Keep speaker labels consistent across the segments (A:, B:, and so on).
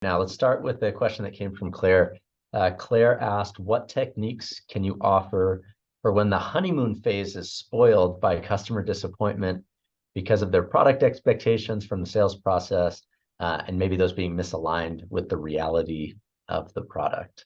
A: now. Let's start with a question that came from Claire. Claire asked, what techniques can you offer for when the honeymoon phase is spoiled by customer disappointment because of their product expectations from the sales process, and maybe those being misaligned with the reality of the product?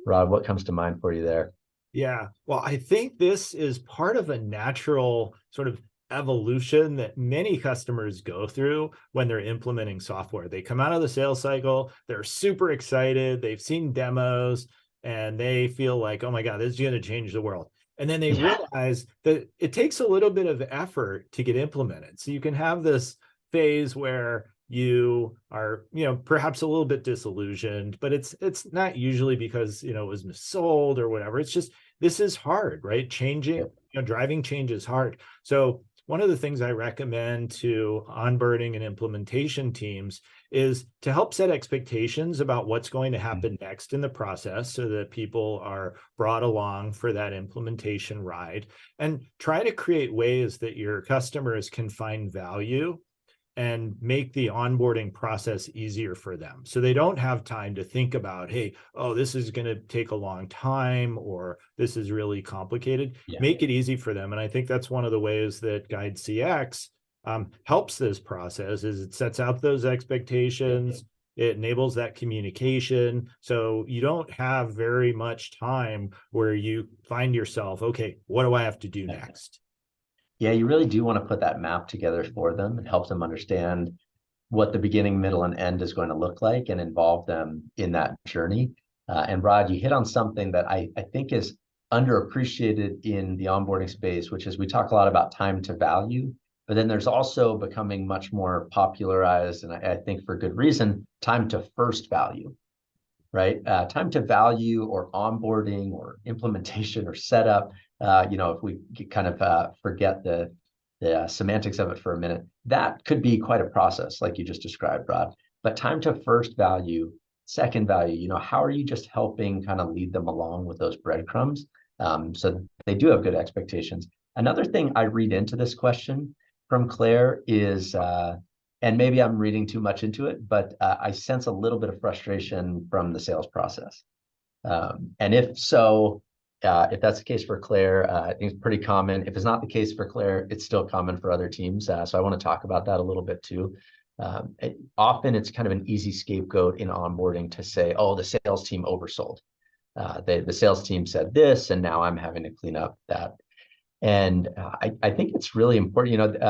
A: Rod, what comes to mind for you there?
B: Yeah, well, I think this is part of a natural sort of evolution that many customers go through when they're implementing software. They come out of the sales cycle, they're super excited, they've seen demos, and they feel like, oh my God, this is going to change the world. And then they realize that it takes a little bit of effort to get implemented. So you can have this phase where you are, perhaps a little bit disillusioned, but it's not usually because, it was missold or whatever. It's just, this is hard, right? Changing, driving change is hard. So one of the things I recommend to onboarding and implementation teams is to help set expectations about what's going to happen next in the process so that people are brought along for that implementation ride, and try to create ways that your customers can find value and make the onboarding process easier for them. So they don't have time to think about, hey, oh, this is going to take a long time, or this is really complicated. Make it easy for them. And I think that's one of the ways that GUIDEcx helps this process, is it sets out those expectations. It enables that communication. So you don't have very much time where you find yourself, okay, what do I have to do next?
A: Yeah, you really do want to put that map together for them and help them understand what the beginning, middle, and end is going to look like, and involve them in that journey. And Rod, you hit on something that I think is underappreciated in the onboarding space, which is we talk a lot about time to value, but then there's also becoming much more popularized, and I think for good reason, time to first value, right? Time to value or onboarding or implementation or setup. If we kind of forget the semantics of it for a minute, that could be quite a process, like you just described, Rod. But time to first value, second value, how are you just helping kind of lead them along with those breadcrumbs, so they do have good expectations? Another thing I read into this question from Claire is, and maybe I'm reading too much into it, but I sense a little bit of frustration from the sales process. And if so, if that's the case for Claire, I think it's pretty common. If it's not the case for Claire, it's still common for other teams. So I want to talk about that a little bit too. Often it's kind of an easy scapegoat in onboarding to say, oh, the sales team oversold. The sales team said this, and now I'm having to clean up that. And I think it's really important,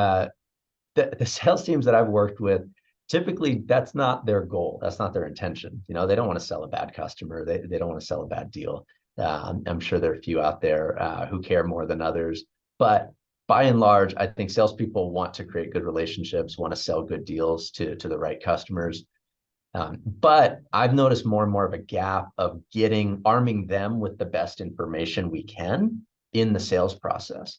A: the sales teams that I've worked with, typically that's not their goal. That's not their intention. They don't want to sell a bad customer. They don't want to sell a bad deal. I'm sure there are a few out there who care more than others, but by and large, I think salespeople want to create good relationships, want to sell good deals to the right customers. But I've noticed more and more of a gap of arming them with the best information we can in the sales process.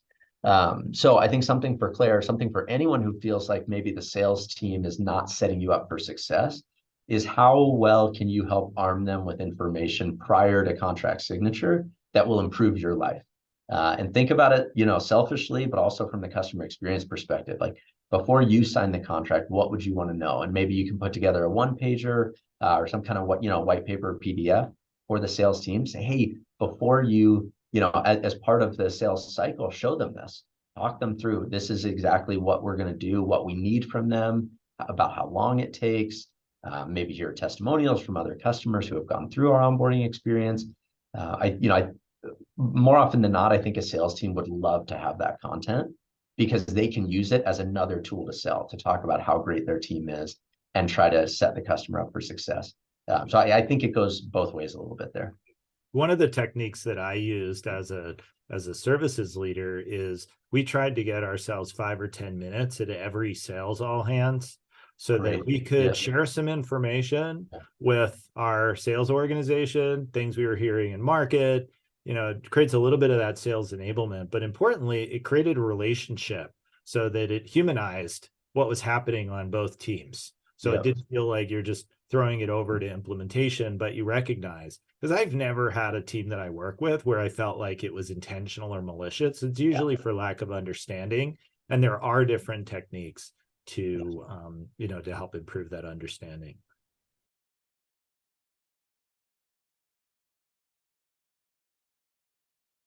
A: So I think something for Claire, something for anyone who feels like maybe the sales team is not setting you up for success, is how well can you help arm them with information prior to contract signature that will improve your life? And think about it, selfishly, but also from the customer experience perspective. Like, before you sign the contract, what would you want to know? And maybe you can put together a one-pager or some kind of white paper PDF for the sales team. Say, hey, before you, as part of the sales cycle, show them this, talk them through, this is exactly what we're going to do, what we need from them, about how long it takes. Maybe hear testimonials from other customers who have gone through our onboarding experience. More often than not, I think a sales team would love to have that content, because they can use it as another tool to sell, to talk about how great their team is and try to set the customer up for success. So I think it goes both ways a little bit there.
B: One of the techniques that I used as a services leader is we tried to get ourselves 5 or 10 minutes at every sales all hands, so that we could share some information with our sales organization, things we were hearing in market. It creates a little bit of that sales enablement, but importantly, it created a relationship so that it humanized what was happening on both teams. So it didn't feel like you're just throwing it over to implementation, but you recognize, because I've never had a team that I work with where I felt like it was intentional or malicious. It's usually for lack of understanding. And there are different techniques to, to help improve that understanding.